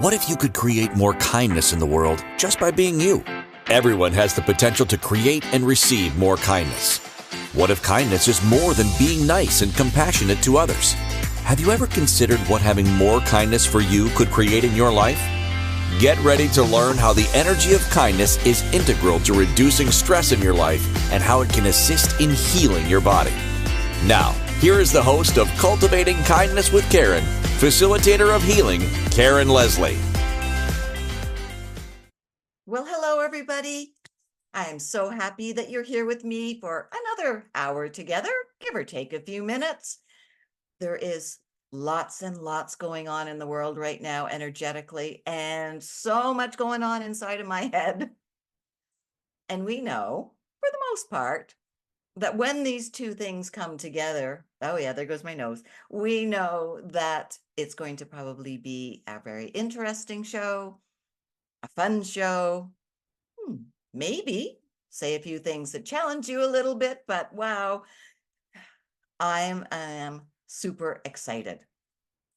What if you could create more kindness in the world just by being you? Everyone has the potential to create and receive more kindness. What if kindness is more than being nice and compassionate to others? Have you ever considered what having more kindness for you could create in your life? Get ready to learn how the energy of kindness is integral to reducing stress in your life and how it can assist in healing your body. Now, here is the host of Cultivating Kindness with Karen, facilitator of healing, Karen Leslie. Well, hello, everybody. I am so happy that you're here with me for another hour together, give or take a few minutes. There is lots and lots going on in the world right now energetically, and so much going on inside of my head. And we know, for the most part, that when these two things come together, oh yeah, there goes my nose. We know that it's going to probably be a very interesting show, a fun show. Maybe say a few things that challenge you a little bit, but wow, I am super excited.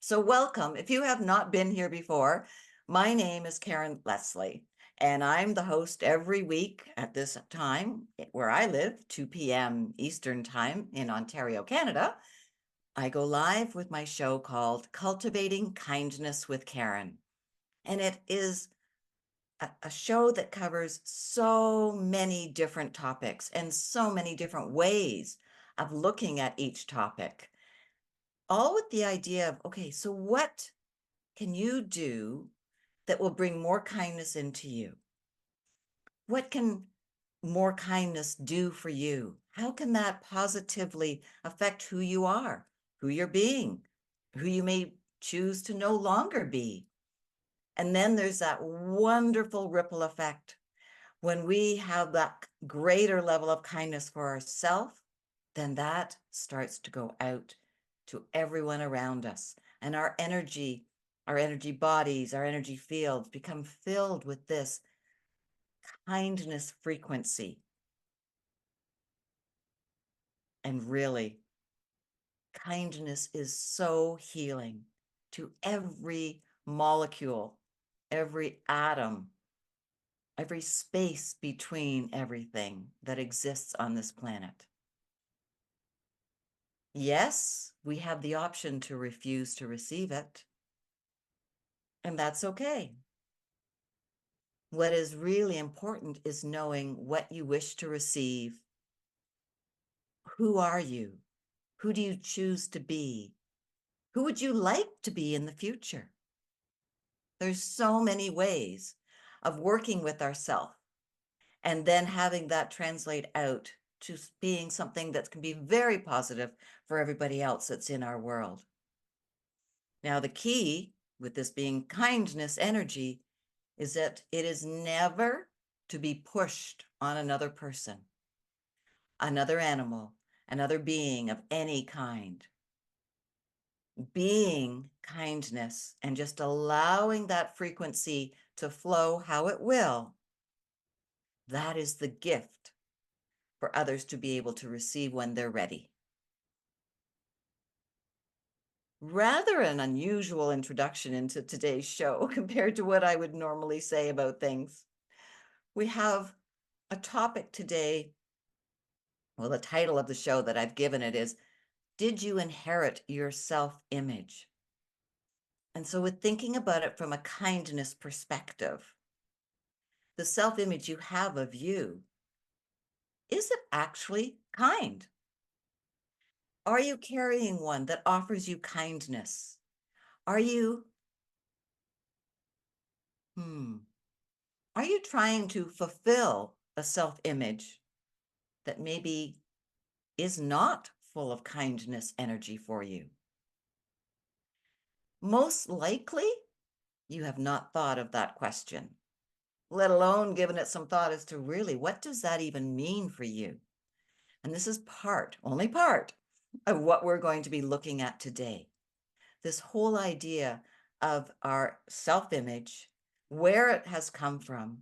So welcome. If you have not been here before, my name is Karen Leslie, and I'm the host every week at this time where I live, 2 p.m. Eastern Time in Ontario, Canada. I go live with my show called Cultivating Kindness with Karen, and it is a show that covers so many different topics and so many different ways of looking at each topic, all with the idea of, okay, so what can you do that will bring more kindness into you? What can more kindness do for you? How can that positively affect who you are, who you're being, who you may choose to no longer be? And then there's that wonderful ripple effect. When we have that greater level of kindness for ourselves, then that starts to go out to everyone around us. And our energy bodies, our energy fields become filled with this kindness frequency. And really, kindness is so healing to every molecule, every atom, every space between everything that exists on this planet. Yes, we have the option to refuse to receive it, and that's okay. What is really important is knowing what you wish to receive. Who are you? Who do you choose to be? Who would you like to be in the future? There's so many ways of working with ourselves and then having that translate out to being something that can be very positive for everybody else that's in our world. Now, the key with this being kindness energy is that it is never to be pushed on another person, another animal, another being of any kind. Being kindness and just allowing that frequency to flow how it will, that is the gift for others to be able to receive when they're ready. Rather an unusual introduction into today's show compared to what I would normally say about things. We have a topic today. Well, the title of the show that I've given it is, Did You Inherit Your Self-Image? And so with thinking about it from a kindness perspective, the self-image you have of you, is it actually kind? Are you carrying one that offers you kindness? Are you, are you trying to fulfill a self-image that maybe is not full of kindness energy for you? Most likely, you have not thought of that question, let alone given it some thought as to really, what does that even mean for you? And this is only part of what we're going to be looking at today. This whole idea of our self-image, where it has come from.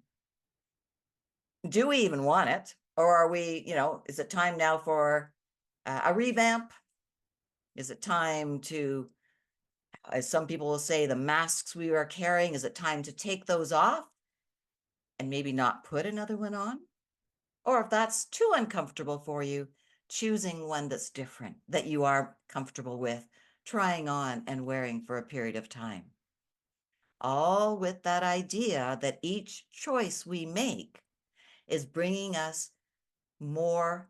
Do we even want it? Or are we, is it time now for a revamp? Is it time to as some people will say, the masks we are carrying, is it time to take those off and maybe not put another one on? Or if that's too uncomfortable for you, choosing one that's different, that you are comfortable with, trying on and wearing for a period of time. All with that idea that each choice we make is bringing us more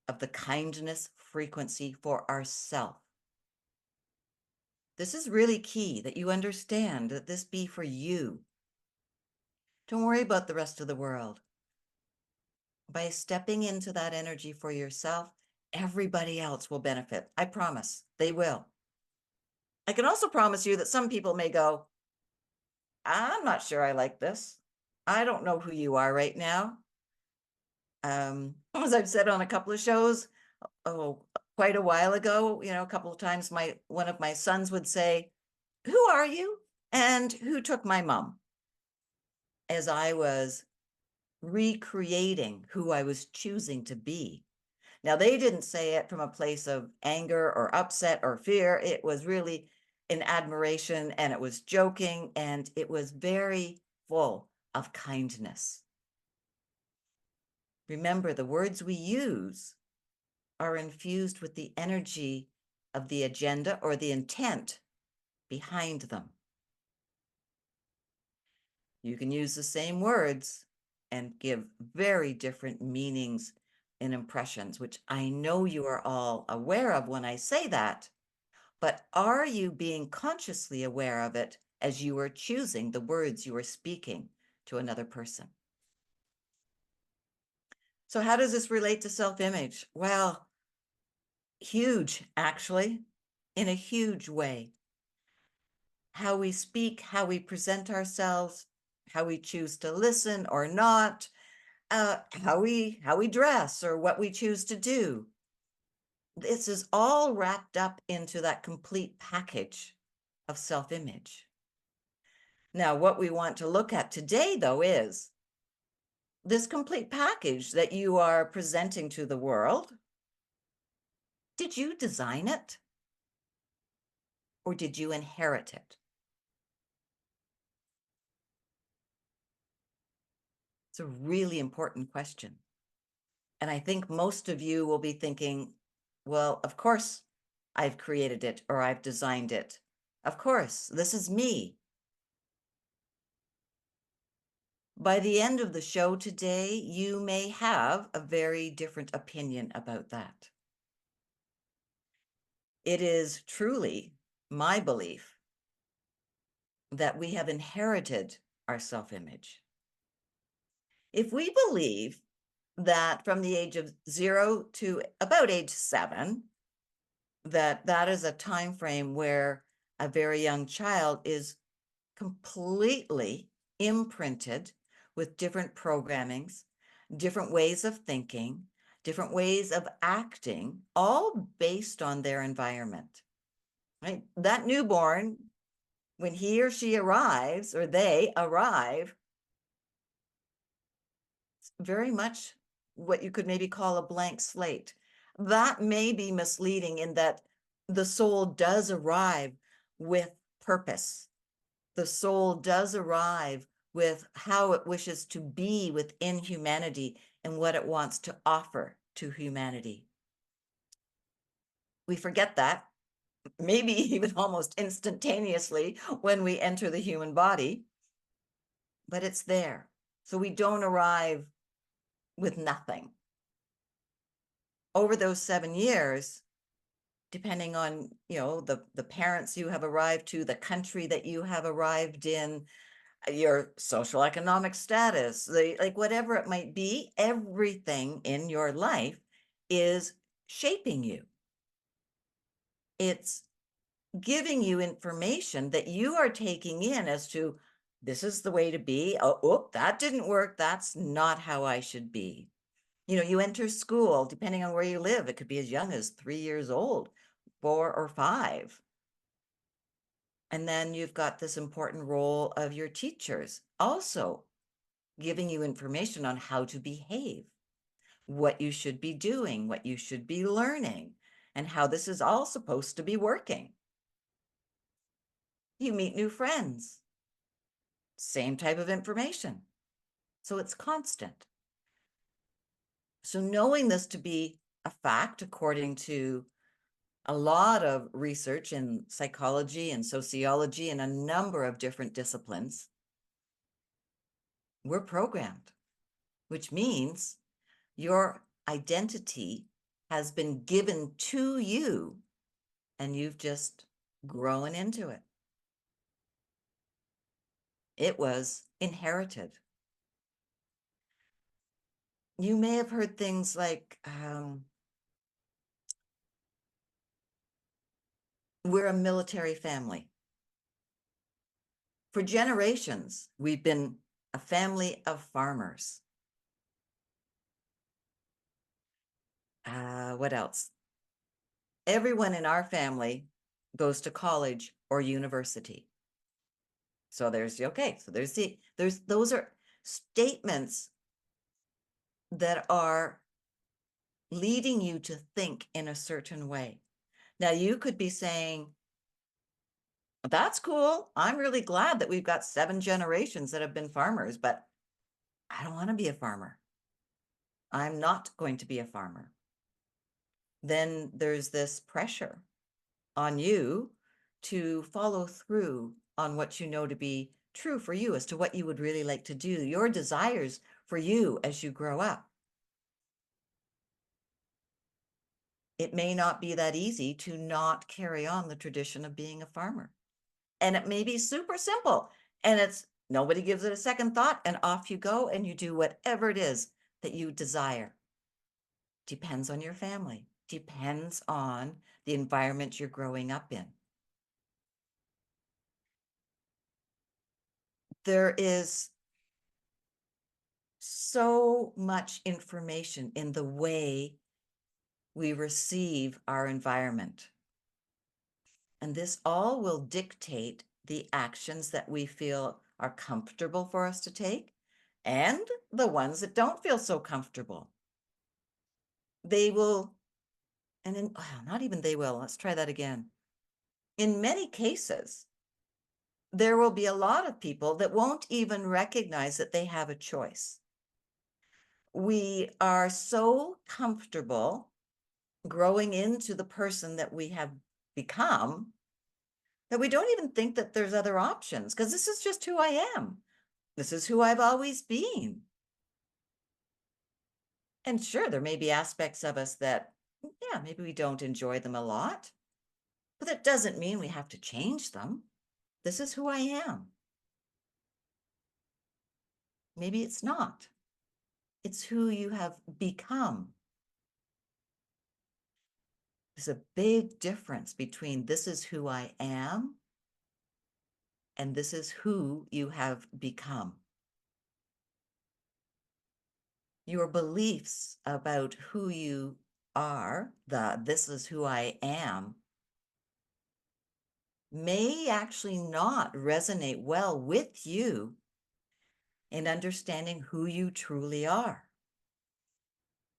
of the kindness frequency for ourselves. This is really key that you understand that this be for you. Don't worry about the rest of the world. By stepping into that energy for yourself, everybody else will benefit. I promise they will. I can also promise you that some people may go, I'm not sure I like this. I don't know who you are right now. As I've said on a couple of shows, quite a while ago, a couple of times one of my sons would say, who are you? And who took my mom? As I was recreating who I was choosing to be. Now, they didn't say it from a place of anger or upset or fear. It was really in admiration, and it was joking, and it was very full of kindness. Remember, the words we use are infused with the energy of the agenda or the intent behind them. You can use the same words and give very different meanings and impressions, which I know you are all aware of when I say that, but are you being consciously aware of it as you are choosing the words you are speaking to another person? So how does this relate to self-image? Well, huge, actually, in a huge way. How we speak, how we present ourselves, how we choose to listen or not, how we dress or what we choose to do. This is all wrapped up into that complete package of self-image. Now, what we want to look at today, though, is this complete package that you are presenting to the world. Did you design it? Or did you inherit it? It's a really important question. And I think most of you will be thinking, well, of course I've created it or I've designed it. Of course, this is me. By the end of the show today, you may have a very different opinion about that. It is truly my belief that we have inherited our self-image. If we believe that from the age of 0 to about age 7, that is a time frame where a very young child is completely imprinted with different programmings, different ways of thinking, different ways of acting, all based on their environment. Right? That newborn, when he or she arrives, or they arrive, it's very much what you could maybe call a blank slate. That may be misleading in that the soul does arrive with purpose. The soul does arrive with how it wishes to be within humanity and what it wants to offer to humanity. We forget that, maybe even almost instantaneously when we enter the human body, but it's there. So we don't arrive with nothing. Over those 7 years, depending on, the parents you have arrived to, the country that you have arrived in, your social economic status, like whatever it might be, everything in your life is shaping you. It's giving you information that you are taking in as to, this is the way to be. Oh, that didn't work. That's not how I should be. You enter school, depending on where you live. It could be as young as 3 years old, 4 or 5. And then you've got this important role of your teachers also giving you information on how to behave, what you should be doing, what you should be learning, and how this is all supposed to be working. You meet new friends. Same type of information. So it's constant. So knowing this to be a fact, according to a lot of research in psychology and sociology and a number of different disciplines, we're programmed, which means your identity has been given to you and you've just grown into it. It was inherited. You may have heard things like, we're a military family. For generations, we've been a family of farmers. What else? Everyone in our family goes to college or university. So there's those are statements that are leading you to think in a certain way. Now you could be saying, that's cool. I'm really glad that we've got 7 generations that have been farmers, but I don't want to be a farmer. I'm not going to be a farmer. Then there's this pressure on you to follow through on what you know to be true for you as to what you would really like to do, your desires for you as you grow up. It may not be that easy to not carry on the tradition of being a farmer. And it may be super simple and it's nobody gives it a second thought and off you go and you do whatever it is that you desire. Depends on your family, depends on the environment you're growing up in. There is so much information in the way we receive our environment. And this all will dictate the actions that we feel are comfortable for us to take and the ones that don't feel so comfortable. They will, not even they will, let's try that again. In many cases, there will be a lot of people that won't even recognize that they have a choice. We are so comfortable growing into the person that we have become that we don't even think that there's other options because this is just who I am. This is who I've always been. And sure, there may be aspects of us that, yeah, maybe we don't enjoy them a lot, but that doesn't mean we have to change them. This is who I am. Maybe it's not. It's who you have become. There's a big difference between this is who I am and this is who you have become. Your beliefs about who you are, this is who I am, may actually not resonate well with you in understanding who you truly are.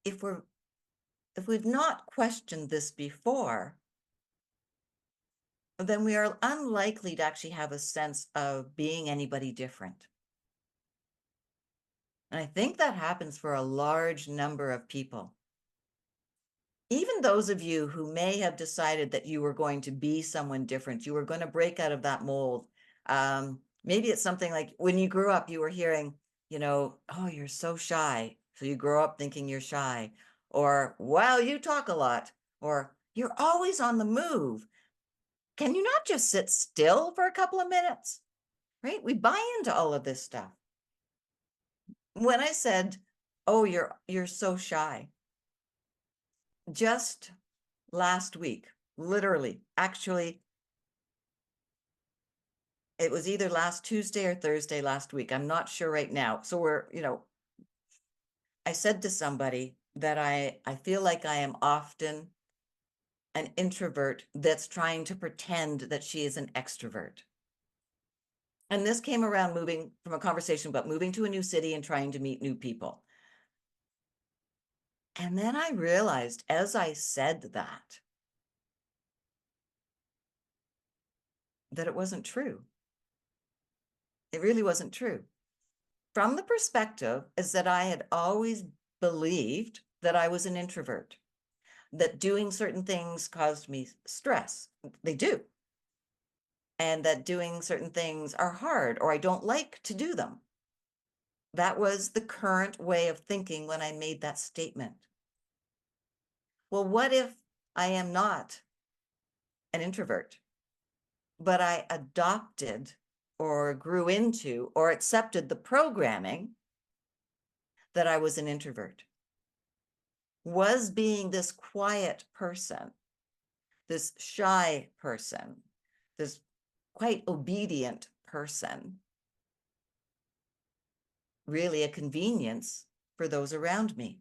If we've not questioned this before, then we are unlikely to actually have a sense of being anybody different. And I think that happens for a large number of people. Even those of you who may have decided that you were going to be someone different, you were going to break out of that mold. Maybe it's something like when you grew up, you were hearing, oh, you're so shy. So you grow up thinking you're shy, or, wow, you talk a lot, or you're always on the move. Can you not just sit still for a couple of minutes? Right? We buy into all of this stuff. When I said, oh, you're so shy, just last week, literally, actually, it was either last Tuesday or Thursday last week. I'm not sure right now. So I said to somebody that I feel like I am often an introvert that's trying to pretend that she is an extrovert. And this came around moving from a conversation about moving to a new city and trying to meet new people. And then I realized as I said that it wasn't true. It really wasn't true. From the perspective is that I had always believed that I was an introvert, that doing certain things caused me stress. They do. And that doing certain things are hard or I don't like to do them. That was the current way of thinking when I made that statement. Well, what if I am not an introvert, but I adopted or grew into or accepted the programming that I was an introvert? Was being this quiet person, this shy person, this quite obedient person, really a convenience for those around me?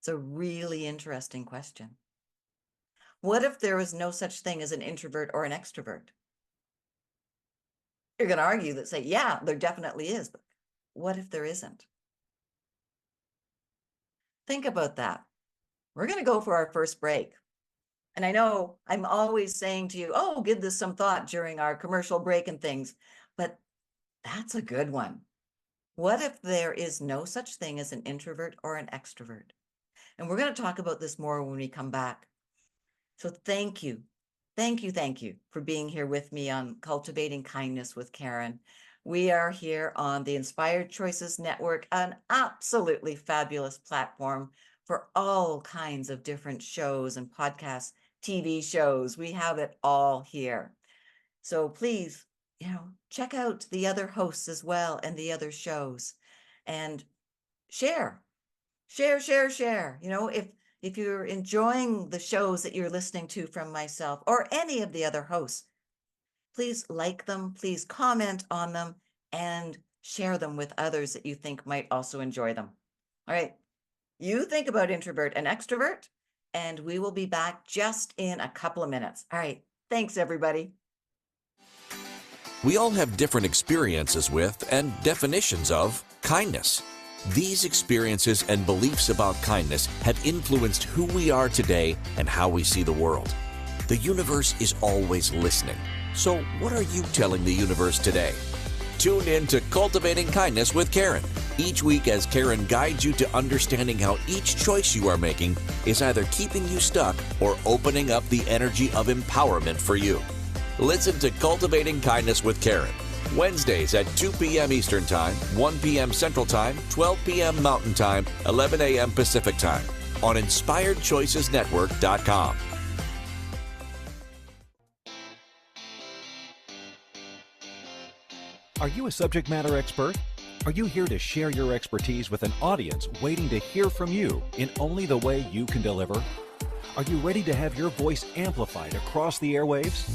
It's a really interesting question. What if there was no such thing as an introvert or an extrovert? You're going to argue that say, yeah, there definitely is, but what if there isn't? Think about that. We're going to go for our first break. And I know I'm always saying to you, oh, give this some thought during our commercial break and things, but that's a good one. What if there is no such thing as an introvert or an extrovert? And we're going to talk about this more when we come back. So thank you. Thank you for being here with me on Cultivating Kindness with Karen. We are here on the Inspired Choices Network, an absolutely fabulous platform for all kinds of different shows and podcasts, TV shows. We have it all here. So please, check out the other hosts as well and the other shows and share. If you're enjoying the shows that you're listening to from myself or any of the other hosts, please like them, please comment on them, and share them with others that you think might also enjoy them. All right, you think about introvert and extrovert, and we will be back just in a couple of minutes. All right, thanks everybody. We all have different experiences with and definitions of kindness. These experiences and beliefs about kindness have influenced who we are today and how we see the world. The universe is always listening. So what are you telling the universe today? Tune in to Cultivating Kindness with Karen. Each week as Karen guides you to understanding how each choice you are making is either keeping you stuck or opening up the energy of empowerment for you. Listen to Cultivating Kindness with Karen. Wednesdays at 2 p.m. Eastern Time, 1 p.m. Central Time, 12 p.m. Mountain Time, 11 a.m. Pacific Time on InspiredChoicesNetwork.com. Are you a subject matter expert? Are you here to share your expertise with an audience waiting to hear from you in only the way you can deliver? Are you ready to have your voice amplified across the airwaves?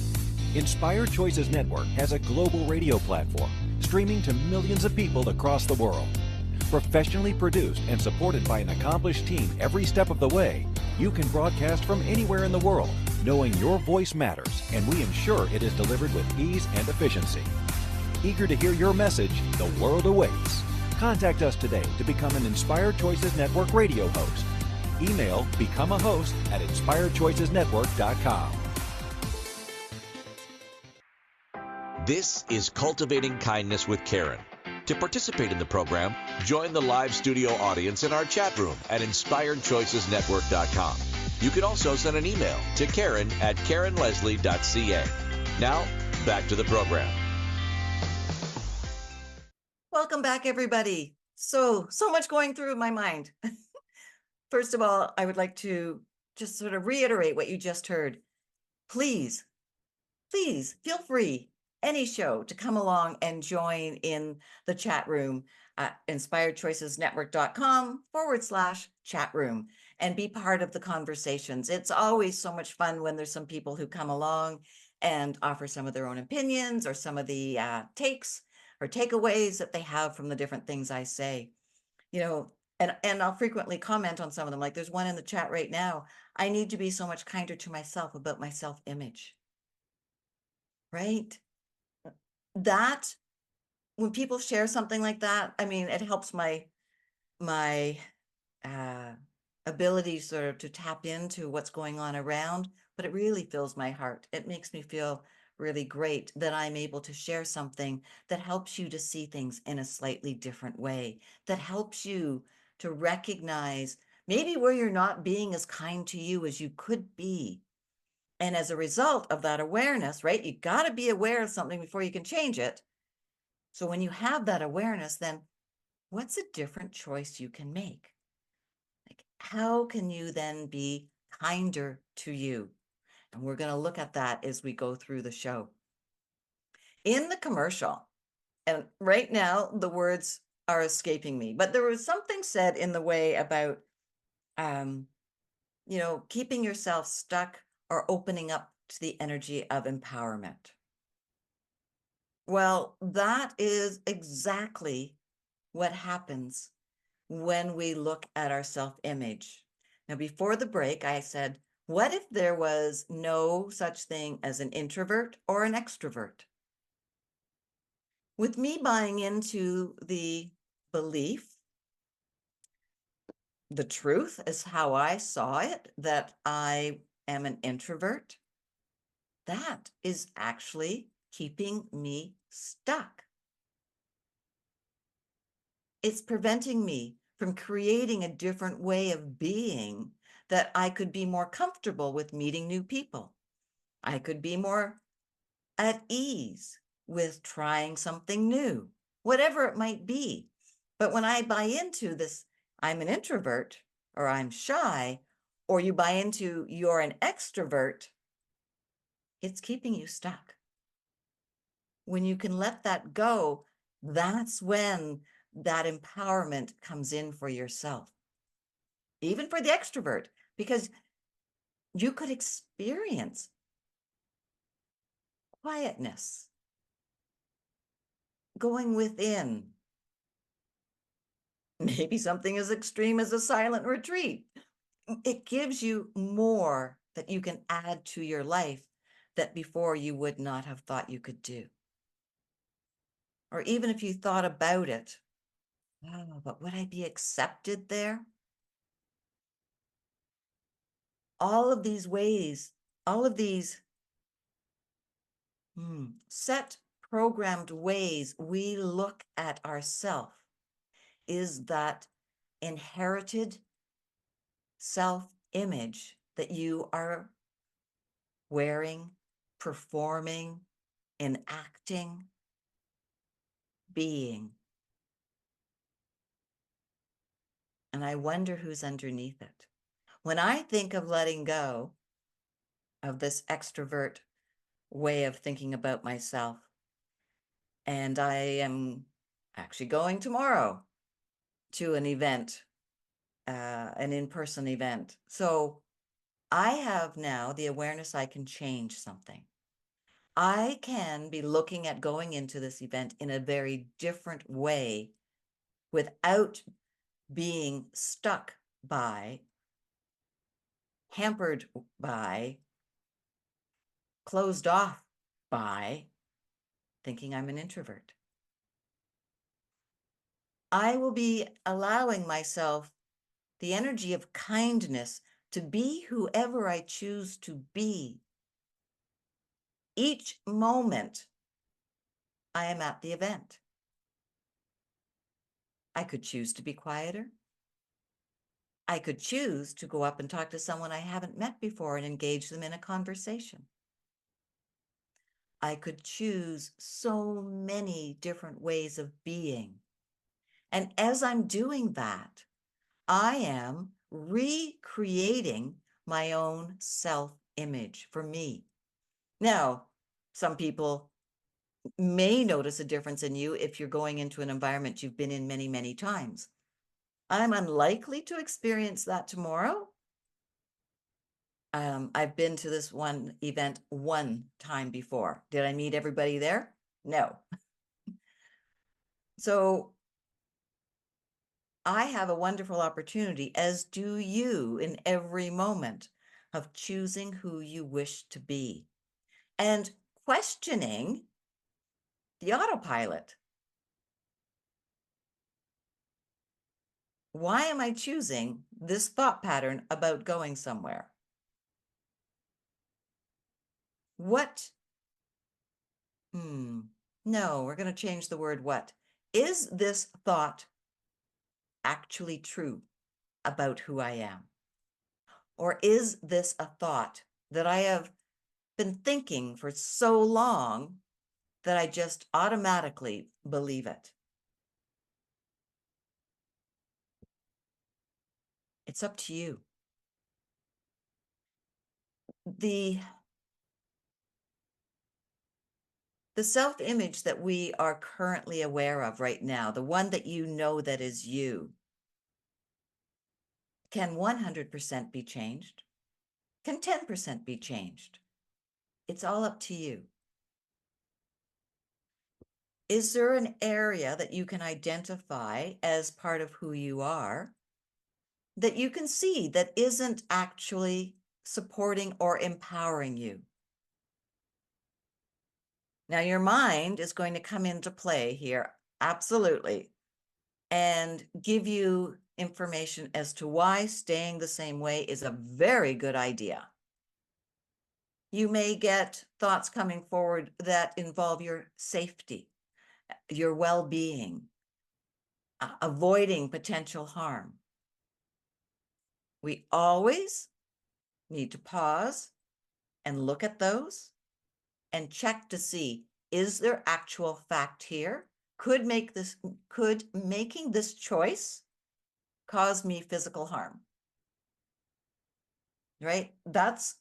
Inspired Choices Network has a global radio platform streaming to millions of people across the world. Professionally produced and supported by an accomplished team every step of the way, you can broadcast from anywhere in the world, knowing your voice matters, and we ensure it is delivered with ease and efficiency. Eager to hear your message, the world awaits. Contact us today to become an Inspired Choices Network radio host. Email becomeahost@inspiredchoicesnetwork.com. This is Cultivating Kindness with Karen. To participate in the program, join the live studio audience in our chat room at InspiredChoicesNetwork.com. You can also send an email to Karen@KarenLeslie.ca. Now, back to the program. Welcome back, everybody. So much going through my mind. First of all, I would like to just sort of reiterate what you just heard. Please feel free any show to come along and join in the chat room at InspiredChoicesNetwork.com/chat room and be part of the conversations. It's always so much fun when there's some people who come along and offer some of their own opinions or some of the takes or takeaways that they have from the different things I say. And I'll frequently comment on some of them. Like there's one in the chat right now. I need to be so much kinder to myself about my self-image. Right? That when people share something like that, I mean, it helps my ability sort of to tap into what's going on around but it really fills my heart. It makes me feel really great that I'm able to share something that helps you to see things in a slightly different way, that helps you to recognize maybe where you're not being as kind to you as you could be. And as a result of that awareness, right, you got to be aware of something before you can change it. So when you have that awareness, then what's a different choice you can make? Like, how can you then be kinder to you? And we're going to look at that as we go through the show. In the commercial, and right now the words are escaping me, but there was something said in the way about, keeping yourself stuck or opening up to the energy of empowerment. Well, that is exactly what happens when we look at our self-image. Now, before the break, I said, what if there was no such thing as an introvert or an extrovert? With me buying into the belief, the truth is how I saw it, that I am an introvert, that is actually keeping me stuck. It's preventing me from creating a different way of being, that I could be more comfortable with meeting new people. I could be more at ease with trying something new, whatever it might be. But when I buy into this, I'm an introvert or I'm shy, or you buy into you're an extrovert, it's keeping you stuck. When you can let that go, that's when that empowerment comes in for yourself, even for the extrovert, because you could experience quietness, going within, maybe something as extreme as a silent retreat. It gives you more that you can add to your life that before you would not have thought you could do. Or even if you thought about it, oh, but would I be accepted there? All of these ways, all of these set programmed ways we look at ourself is that inherited self-image that you are wearing, performing, enacting, being. And I wonder who's underneath it. When I think of letting go of this extrovert way of thinking about myself, and I am actually going tomorrow to an event, an in-person event. So I have now the awareness I can change something. I can be looking at going into this event in a very different way without being stuck by, hampered by, closed off by thinking I'm an introvert. I will be allowing myself the energy of kindness to be whoever I choose to be. Each moment I am at the event. I could choose to be quieter. I could choose to go up and talk to someone I haven't met before and engage them in a conversation. I could choose so many different ways of being. And as I'm doing that, I am recreating my own self-image for me. Now, some people may notice a difference in you if you're going into an environment you've been in many, many times. I'm unlikely to experience that tomorrow. I've been to this one event one time before. Did I meet everybody there? No. So I have a wonderful opportunity, as do you, in every moment of choosing who you wish to be and questioning the autopilot. Why am I choosing this thought pattern about going somewhere? What? No, we're going to change the word what. Is this thought actually true about who I am? Or is this a thought that I have been thinking for so long that I just automatically believe it? It's up to you. The self-image that we are currently aware of right now, the one that you know that is you, can 100% be changed? Can 10% be changed? It's all up to you. Is there an area that you can identify as part of who you are that you can see that isn't actually supporting or empowering you? Now, your mind is going to come into play here, absolutely, and give you information as to why staying the same way is a very good idea. You may get thoughts coming forward that involve your safety, your well-being, avoiding potential harm. We always need to pause and look at those and check to see, is there actual fact here? Could making this choice cause me physical harm? Right? That's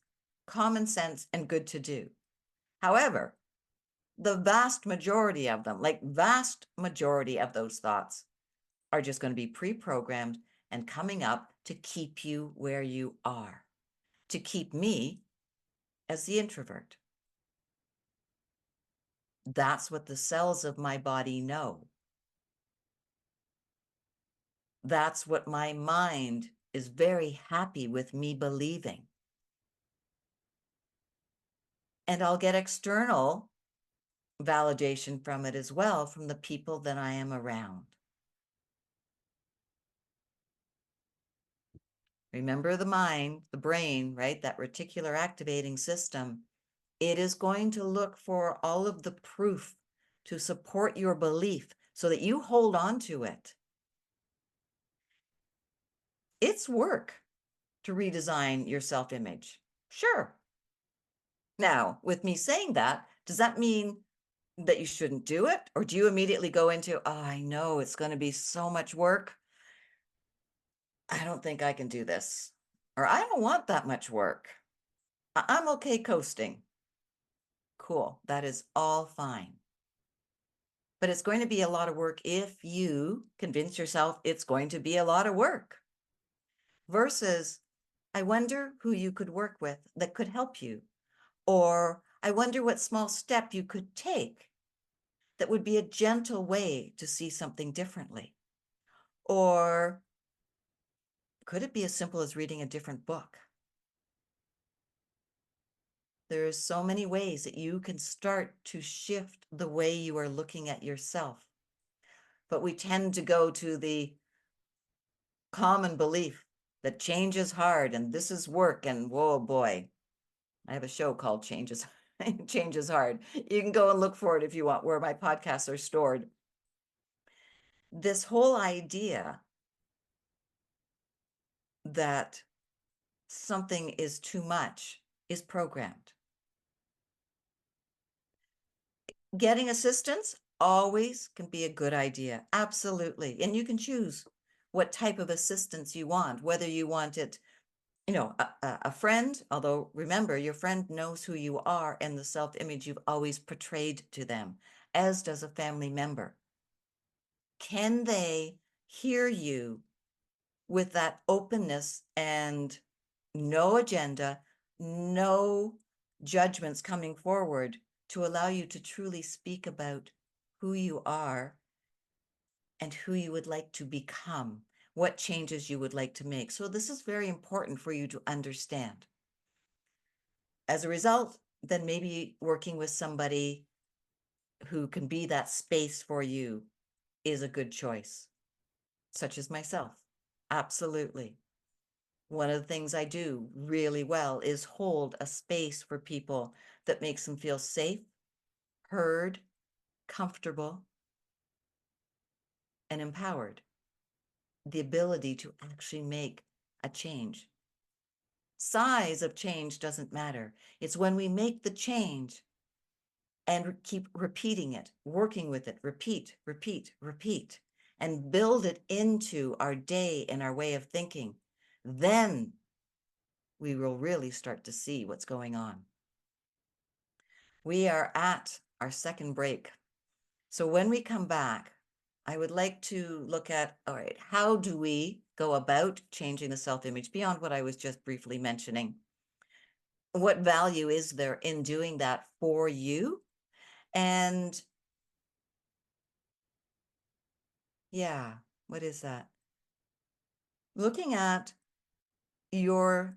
common sense and good to do. However, the vast majority of them, like vast majority of those thoughts, are just going to be pre-programmed and coming up to keep you where you are, to keep me as the introvert. That's what the cells of my body know. That's what my mind is very happy with me believing. And I'll get external validation from it as well, from the people that I am around. Remember the mind, the brain, right? That reticular activating system. It is going to look for all of the proof to support your belief so that you hold on to it. It's work to redesign your self-image. Sure. Now, with me saying that, does that mean that you shouldn't do it? Or do you immediately go into, oh, I know it's going to be so much work. I don't think I can do this. Or I don't want that much work. I'm okay coasting. Cool. That is all fine. But it's going to be a lot of work if you convince yourself it's going to be a lot of work. Versus, I wonder who you could work with that could help you. Or I wonder what small step you could take that would be a gentle way to see something differently. Or could it be as simple as reading a different book? There's so many ways that you can start to shift the way you are looking at yourself. But we tend to go to the common belief that change is hard and this is work, and whoa boy, I have a show called Change is Hard. You can go and look for it if you want, where my podcasts are stored. This whole idea that something is too much is programmed. Getting assistance always can be a good idea. Absolutely. And you can choose what type of assistance you want, whether you want it, a friend, although remember, your friend knows who you are and the self-image you've always portrayed to them, as does a family member. Can they hear you with that openness and no agenda, no judgments coming forward to allow you to truly speak about who you are and who you would like to become, what changes you would like to make? So this is very important for you to understand. As a result, then maybe working with somebody who can be that space for you is a good choice, such as myself. Absolutely. One of the things I do really well is hold a space for people that makes them feel safe, heard, comfortable, and empowered. The ability to actually make a change. Size of change doesn't matter. It's when we make the change and keep repeating it, working with it, repeat, repeat, repeat, and build it into our day and our way of thinking. Then we will really start to see what's going on. We are at our second break. So when we come back, I would like to look at, all right, how do we go about changing the self-image beyond what I was just briefly mentioning? What value is there in doing that for you? And yeah, what is that? Looking at your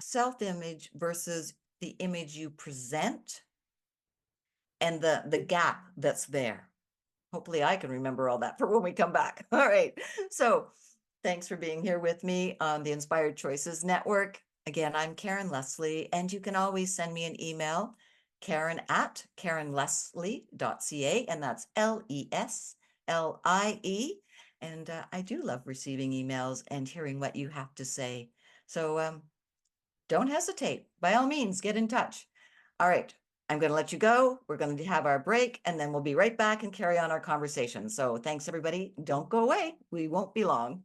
self-image versus the image you present and the gap that's there. Hopefully I can remember all that for when we come back. All right. So thanks for being here with me on the Inspired Choices Network. Again, I'm Karen Leslie, and you can always send me an email, Karen@KarenLeslie.ca, and that's LESLIE. And I do love receiving emails and hearing what you have to say. So don't hesitate. By all means, get in touch. All right. I'm going to let you go. We're going to have our break, and then we'll be right back and carry on our conversation. So thanks, everybody. Don't go away. We won't be long.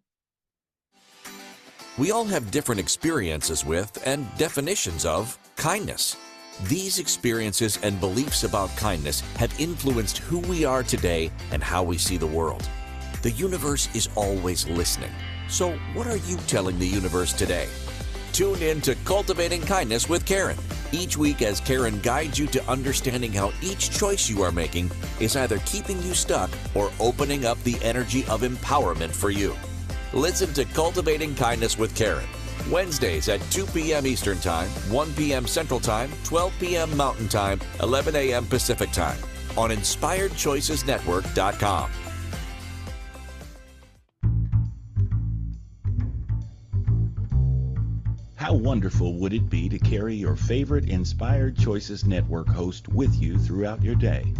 We all have different experiences with and definitions of kindness. These experiences and beliefs about kindness have influenced who we are today and how we see the world. The universe is always listening. So what are you telling the universe today? Tune in to Cultivating Kindness with Karen each week as Karen guides you to understanding how each choice you are making is either keeping you stuck or opening up the energy of empowerment for you. Listen to Cultivating Kindness with Karen, Wednesdays at 2 p.m. Eastern Time, 1 p.m. Central Time, 12 p.m. Mountain Time, 11 a.m. Pacific Time on InspiredChoicesNetwork.com. How wonderful would it be to carry your favorite Inspired Choices Network host with you throughout your day?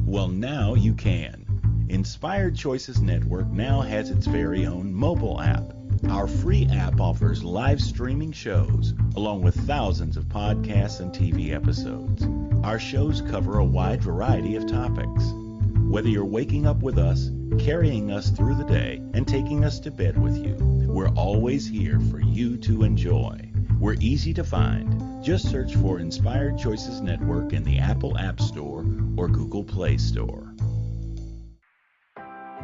Well, now you can. Inspired Choices Network now has its very own mobile app. Our free app offers live streaming shows, along with thousands of podcasts and TV episodes. Our shows cover a wide variety of topics. Whether you're waking up with us, carrying us through the day, and taking us to bed with you, we're always here for you to enjoy. We're easy to find. Just search for Inspired Choices Network in the Apple App Store or Google Play Store.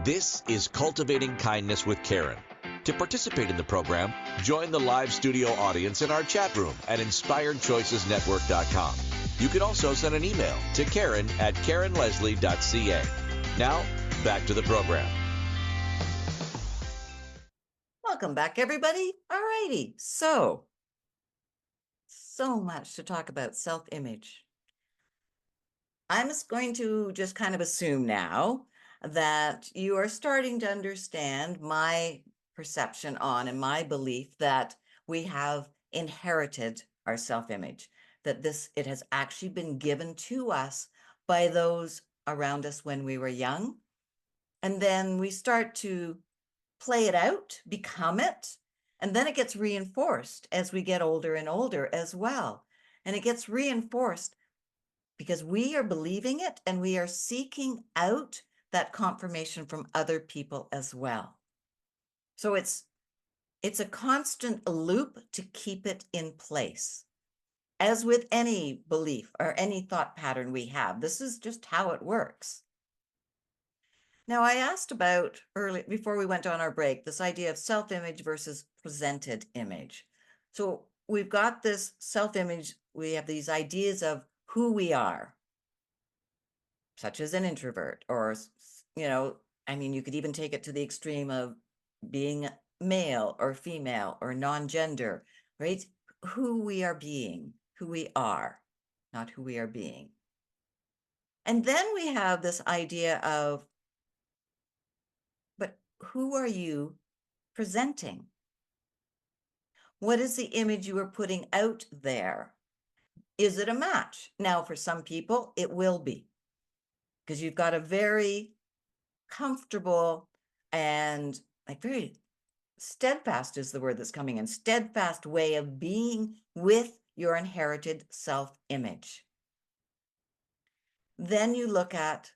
This is Cultivating Kindness with Karen. To participate in the program, join the live studio audience in our chat room at InspiredChoicesNetwork.com. You can also send an email to Karen@KarenLeslie.ca. Now, back to the program. Welcome back, everybody. All righty. So much to talk about self-image. I'm just going to just kind of assume now that you are starting to understand my perception on and my belief that we have inherited our self-image, that it has actually been given to us by those around us when we were young. And then we start to play it out, become it, and then it gets reinforced as we get older and older as well. And it gets reinforced because we are believing it and we are seeking out that confirmation from other people as well. So it's a constant loop to keep it in place. As with any belief or any thought pattern we have, this is just how it works. Now, I asked about early, before we went on our break, this idea of self-image versus presented image. So we've got this self-image, we have these ideas of who we are, such as an introvert, or, you could even take it to the extreme of being male or female or non-gender, right? Who we are being, who we are, not who we are being. And then we have this idea of, but who are you presenting? What is the image you are putting out there? Is it a match? Now, for some people, it will be, because you've got a very comfortable and like very steadfast is the word that's coming in, steadfast way of being with your inherited self-image. Then you look at,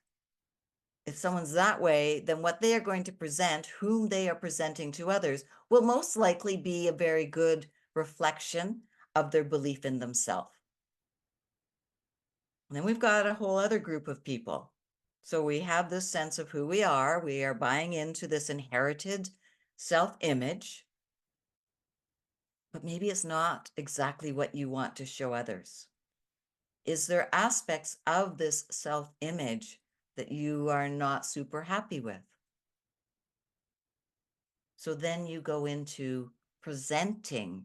if someone's that way, then what they are going to present, whom they are presenting to others, will most likely be a very good reflection of their belief in themselves. And then we've got a whole other group of people. So we have this sense of who we are. We are buying into this inherited self-image, but maybe it's not exactly what you want to show others. Is there aspects of this self-image that you are not super happy with? So then you go into presenting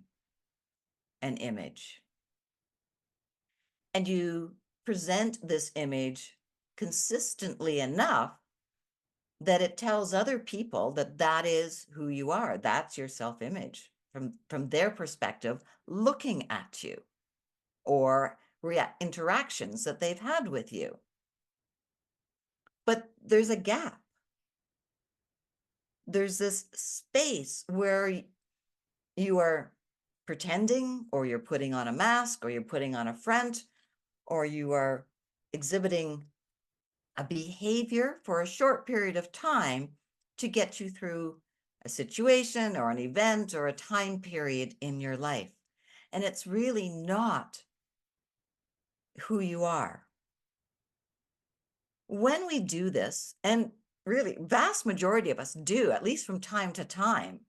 an image. And you present this image consistently enough that it tells other people that that is who you are. That's your self-image from their perspective, looking at you or interactions that they've had with you. But there's a gap. There's this space where you are pretending, or you're putting on a mask, or you're putting on a front, or you are exhibiting a behavior for a short period of time to get you through a situation or an event or a time period in your life. And it's really not who you are. When we do this, and really vast majority of us do, at least from time to time,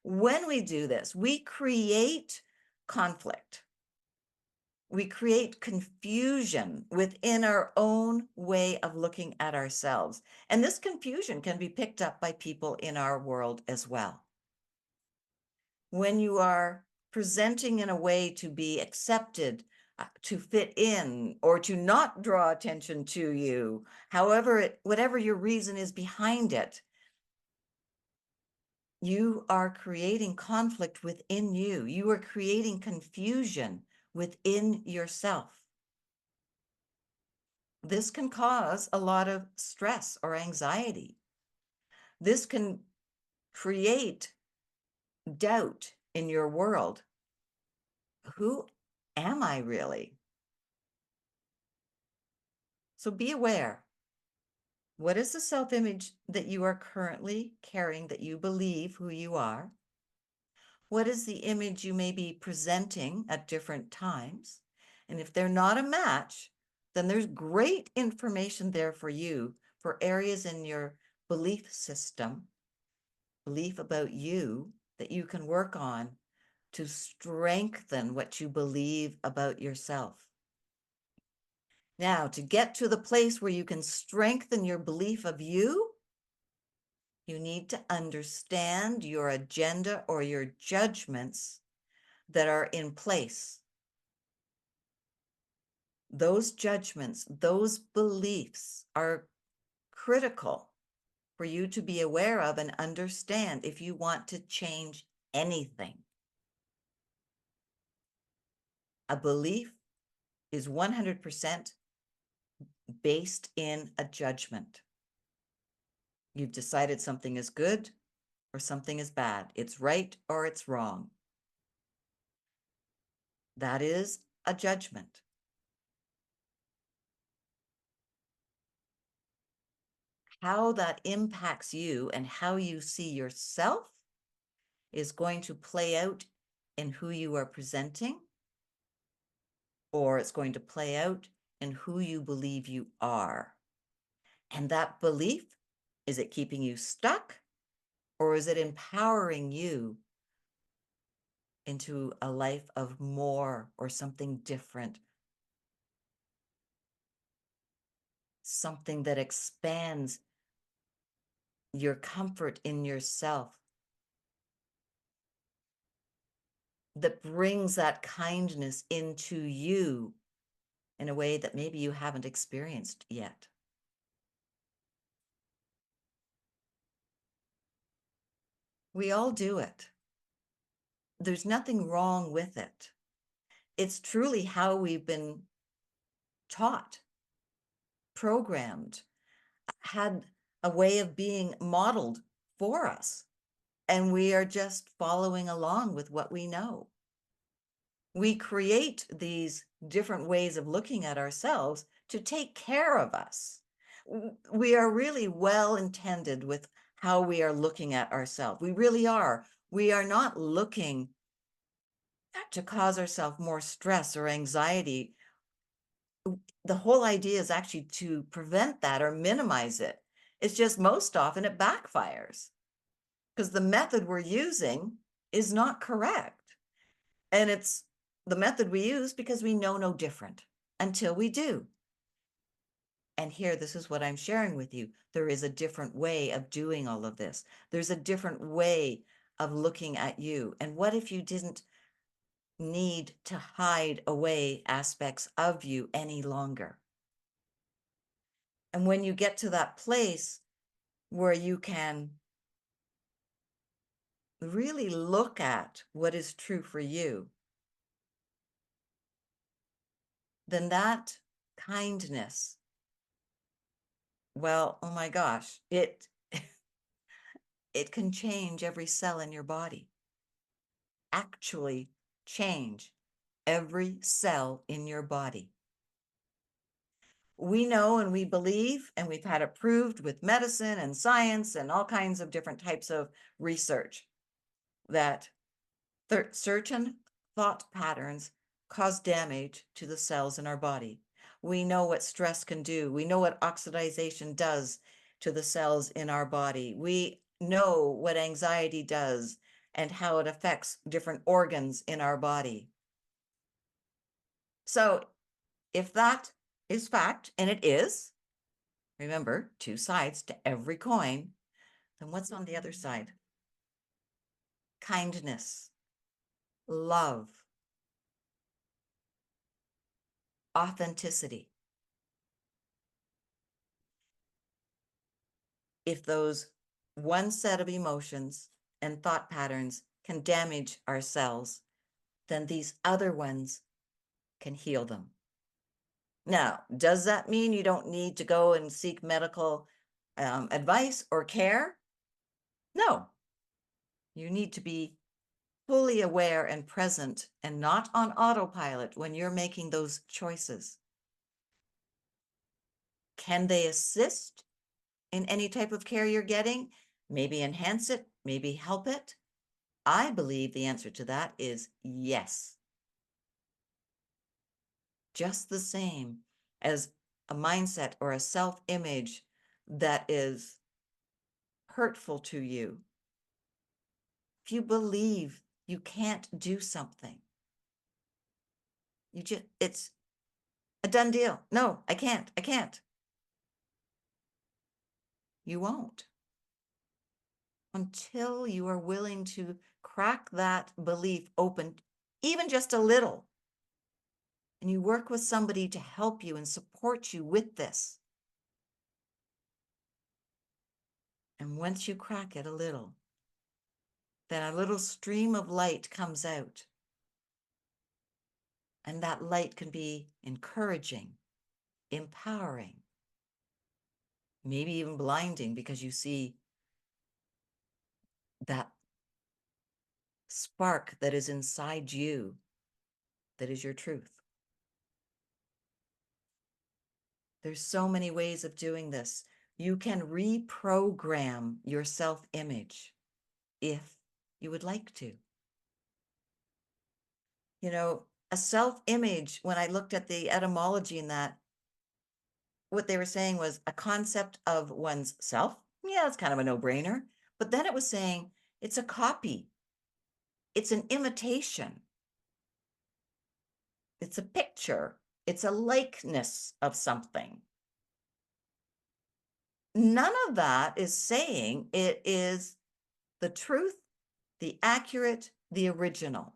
when we do this, we create conflict. We create confusion within our own way of looking at ourselves. And this confusion can be picked up by people in our world as well. When you are presenting in a way to be accepted, to fit in, or to not draw attention to you, whatever your reason is behind it, you are creating conflict within you. You are creating confusion within yourself. This can cause a lot of stress or anxiety. This can create doubt in your world. Who am I really? So be aware. What is the self-image that you are currently carrying, that you believe who you are? What is the image you may be presenting at different times? And if they're not a match, then there's great information there for you for areas in your belief system, belief about you, that you can work on to strengthen what you believe about yourself. Now, to get to the place where you can strengthen your belief of you, you need to understand your agenda or your judgments that are in place. Those judgments, those beliefs are critical for you to be aware of and understand if you want to change anything. A belief is 100% based in a judgment. You've decided something is good or something is bad. It's right or it's wrong. That is a judgment. How that impacts you and how you see yourself is going to play out in who you are presenting, or it's going to play out in who you believe you are. And that belief, is it keeping you stuck, or is it empowering you into a life of more or something different? Something that expands your comfort in yourself, that brings that kindness into you in a way that maybe you haven't experienced yet. We all do it. There's nothing wrong with it. it's truly how we've been taught, programmed, had a way of being modeled for us. And we are just following along with what we know. We create these different ways of looking at ourselves to take care of us. We are really well intended with how we are looking at ourselves. We really are. We are not looking to cause ourselves more stress or anxiety. The whole idea is actually to prevent that or minimize it. It's just most often it backfires because the method we're using is not correct. And it's the method we use because we know no different until we do. And here, this is what I'm sharing with you. There is a different way of doing all of this. There's a different way of looking at you. And what if you didn't need to hide away aspects of you any longer? And when you get to that place where you can really look at what is true for you, then that kindness, well, oh my gosh, it can change every cell in your body. Actually change every cell in your body. We know and we believe, and we've had it proved with medicine and science and all kinds of different types of research, that certain thought patterns cause damage to the cells in our body. We know what stress can do. We know what oxidation does to the cells in our body. We know what anxiety does and how it affects different organs in our body. So if that is fact, and it is, remember, two sides to every coin, then what's on the other side? Kindness, love, authenticity. If those one set of emotions and thought patterns can damage our cells, then these other ones can heal them. Now, does that mean you don't need to go and seek medical advice or care? No. You need to be fully aware and present and not on autopilot when you're making those choices. Can they assist in any type of care you're getting? Maybe enhance it, maybe help it? I believe the answer to that is yes. Just the same as a mindset or a self-image that is hurtful to you. If you believe you can't do something, it's a done deal. No, I can't. You won't. Until you are willing to crack that belief open, even just a little, and you work with somebody to help you and support you with this. And once you crack it a little, then a little stream of light comes out. And that light can be encouraging, empowering, maybe even blinding, because you see that spark that is inside you, that is your truth. There's so many ways of doing this. You can reprogram your self-image if you would like to. You know, a self-image, when I looked at the etymology in that, what they were saying was a concept of one's self. Yeah, it's kind of a no-brainer. But then it was saying it's a copy. It's an imitation. It's a picture. It's a likeness of something. None of that is saying it is the truth, the accurate, the original.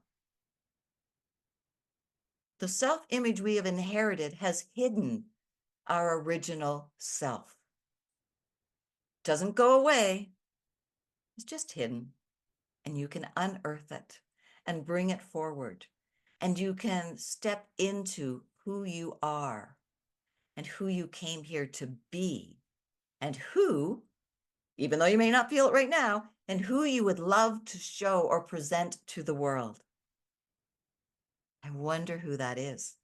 The self-image we have inherited has hidden our original self. Doesn't go away. It's just hidden. And you can unearth it and bring it forward. and you can step into who you are and who you came here to be, and who, even though you may not feel it right now, and who you would love to show or present to the world. I wonder who that is.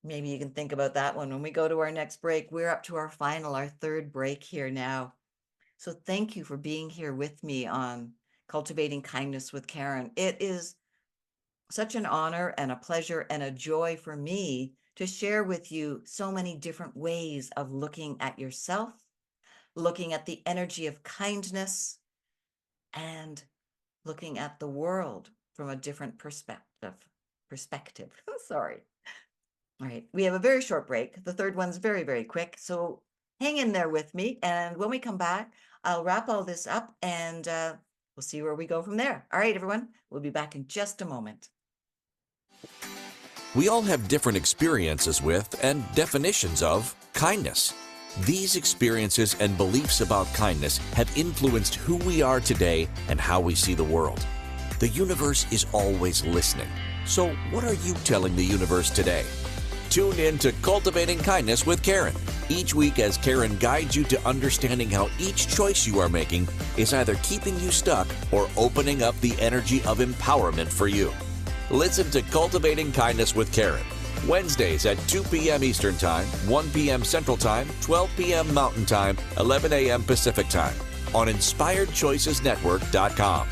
Maybe you can think about that one when we go to our next break. We're up to our third break here now. So thank you for being here with me on Cultivating Kindness with Karen. It is such an honor and a pleasure and a joy for me to share with you so many different ways of looking at yourself, looking at the energy of kindness, and looking at the world from a different perspective. Sorry. All right, we have a very short break. The third one's very, very quick. So hang in there with me. And when we come back, I'll wrap all this up and we'll see where we go from there. All right, everyone, we'll be back in just a moment. We all have different experiences with and definitions of kindness. These experiences and beliefs about kindness have influenced who we are today and how we see the world. The universe is always listening. So what are you telling the universe today? Tune in to Cultivating Kindness with Karen each week as Karen guides you to understanding how each choice you are making is either keeping you stuck or opening up the energy of empowerment for you. Listen to Cultivating Kindness with Karen, Wednesdays at 2 p.m. Eastern Time, 1 p.m. Central Time, 12 p.m. Mountain Time, 11 a.m. Pacific Time on InspiredChoicesNetwork.com.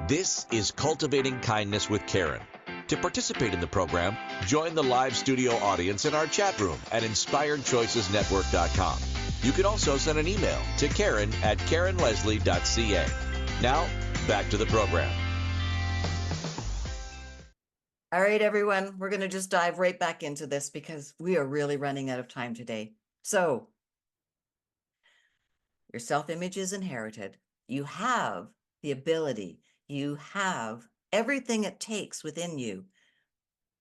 This is Cultivating Kindness with Karen. To participate in the program, join the live studio audience in our chat room at InspiredChoicesNetwork.com. You can also send an email to Karen@KarenLeslie.ca. Now, back to the program. All right, everyone, we're going to just dive right back into this because we are really running out of time today. So, your self-image is inherited. You have the ability, you have everything it takes within you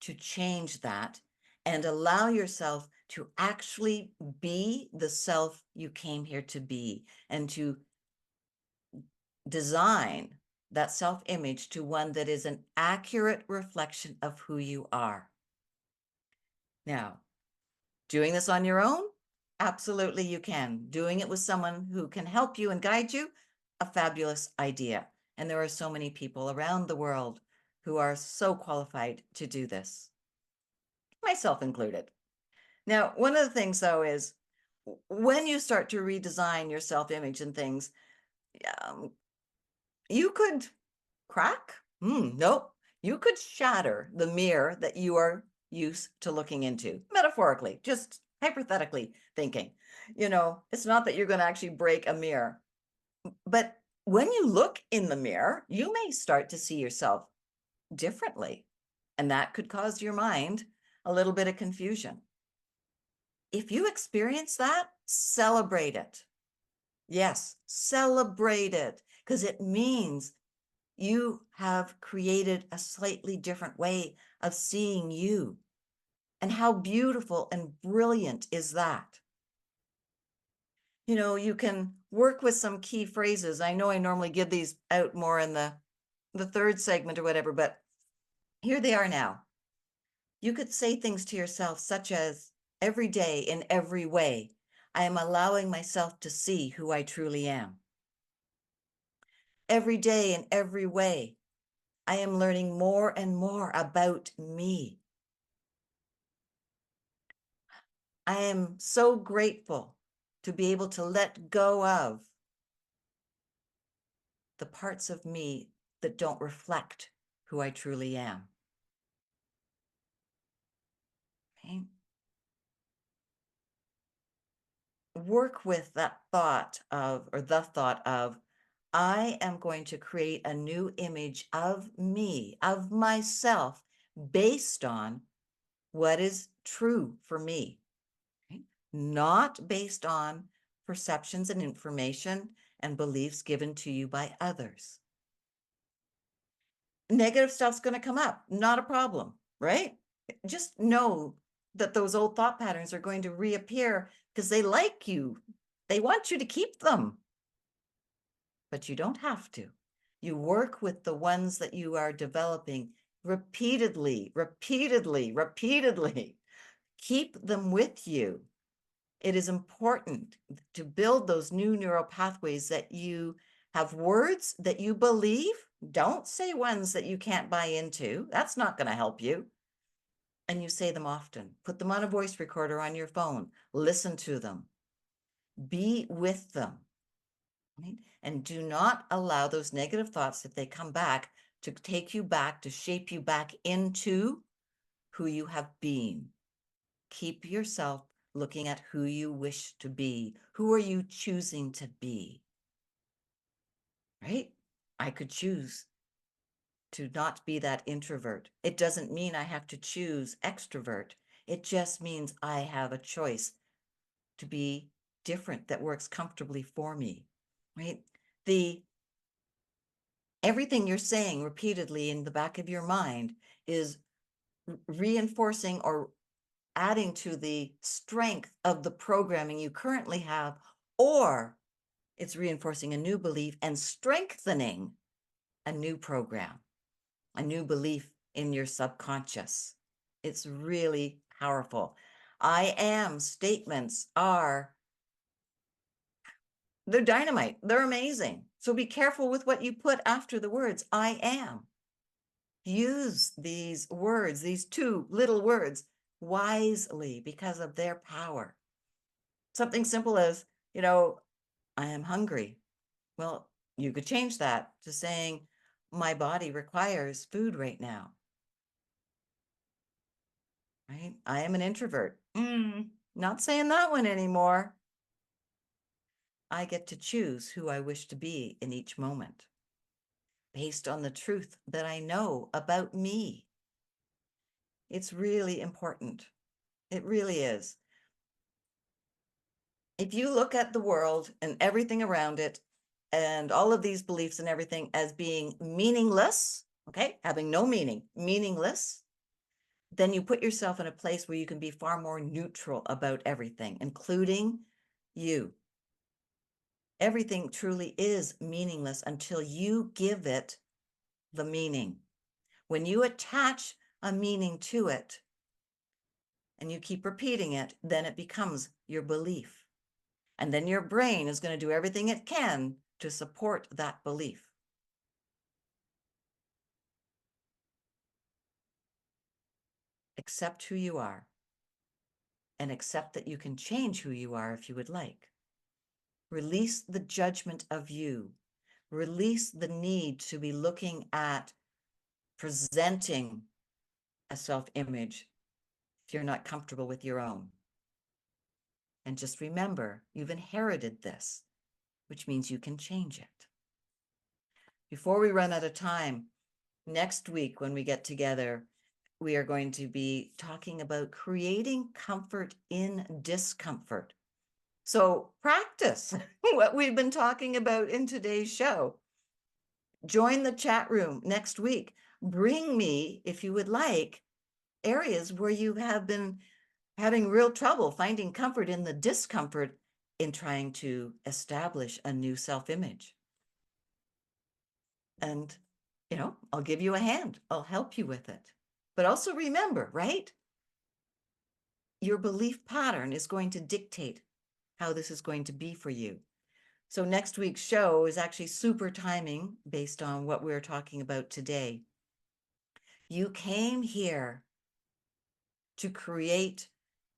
to change that and allow yourself to actually be the self you came here to be, and to design that self-image to one that is an accurate reflection of who you are. Now, doing this on your own? Absolutely you can. Doing it with someone who can help you and guide you? A fabulous idea. And there are so many people around the world who are so qualified to do this, myself included. Now, one of the things, though, is when you start to redesign your self-image and things, you could crack? Nope. You could shatter the mirror that you are used to looking into, metaphorically, just hypothetically thinking. You know, it's not that you're going to actually break a mirror, but when you look in the mirror, you may start to see yourself differently, and that could cause your mind a little bit of confusion. If you experience that, celebrate it. Yes, celebrate it, because it means you have created a slightly different way of seeing you. And how beautiful and brilliant is that? You know, you can work with some key phrases. I know I normally give these out more in the third segment or whatever, but here they are now. You could say things to yourself such as, every day in every way, I am allowing myself to see who I truly am. Every day in every way, I am learning more and more about me. I am so grateful to be able to let go of the parts of me that don't reflect who I truly am. Okay? Work with that thought of, or the thought of, I am going to create a new image of me, of myself, based on what is true for me, okay? Not based on perceptions and information and beliefs given to you by others. Negative stuff's going to come up, not a problem, right? Just know that those old thought patterns are going to reappear because they like you. They want you to keep them. But you don't have to. You work with the ones that you are developing repeatedly. Keep them with you. It is important to build those new neural pathways that you have words that you believe. Don't say ones that you can't buy into. That's not going to help you. And you say them often. Put them on a voice recorder on your phone. Listen to them. Be with them. Right? And do not allow those negative thoughts, if they come back, to take you back, to shape you back into who you have been. Keep yourself looking at who you wish to be. Who are you choosing to be? Right? I could choose to not be that introvert. It doesn't mean I have to choose extrovert. It just means I have a choice to be different that works comfortably for me. Right? Everything you're saying repeatedly in the back of your mind is reinforcing or adding to the strength of the programming you currently have, or it's reinforcing a new belief and strengthening a new program, a new belief in your subconscious. It's really powerful. I am statements they're dynamite. They're amazing. So be careful with what you put after the words I am. Use these words, these two little words, wisely because of their power. Something simple as, I am hungry. Well, you could change that to saying, my body requires food right now. Right? I am an introvert. Not saying that one anymore. I get to choose who I wish to be in each moment based on the truth that I know about me. It's really important. It really is. If you look at the world and everything around it and all of these beliefs and everything as being meaningless, okay, having no meaning, meaningless, then you put yourself in a place where you can be far more neutral about everything, including you. Everything truly is meaningless until you give it the meaning. When you attach a meaning to it and you keep repeating it, then it becomes your belief. And then your brain is going to do everything it can to support that belief. Accept who you are and accept that you can change who you are if you would like. Release the judgment of you. Release the need to be looking at presenting a self-image if you're not comfortable with your own. And just remember, you've inherited this, which means you can change it. Before we run out of time, next week when we get together, we are going to be talking about creating comfort in discomfort. So practice what we've been talking about in today's show. Join the chat room next week. Bring me, if you would like, areas where you have been having real trouble finding comfort in the discomfort in trying to establish a new self-image. And, I'll give you a hand. I'll help you with it. But also remember, right? Your belief pattern is going to dictate how this is going to be for you. So next week's show is actually super timing based on what we're talking about today. You came here to create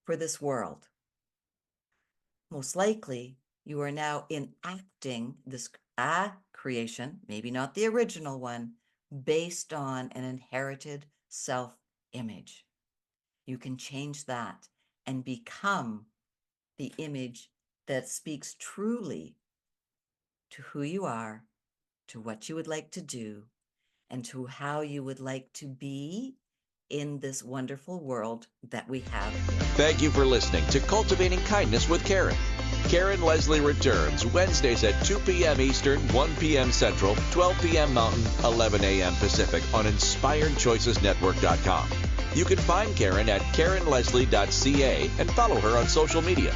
for this world. Most likely, you are now enacting this creation, maybe not the original one, based on an inherited self-image. You can change that and become the image that speaks truly to who you are, to what you would like to do, and to how you would like to be in this wonderful world that we have. Thank you for listening to Cultivating Kindness with Karen. Karen Leslie returns Wednesdays at 2 p.m. Eastern, 1 p.m. Central, 12 p.m. Mountain, 11 a.m. Pacific on InspiredChoicesNetwork.com. You can find Karen at KarenLeslie.ca and follow her on social media.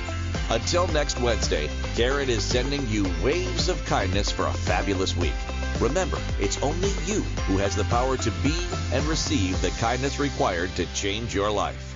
Until next Wednesday, Karen is sending you waves of kindness for a fabulous week. Remember, it's only you who has the power to be and receive the kindness required to change your life.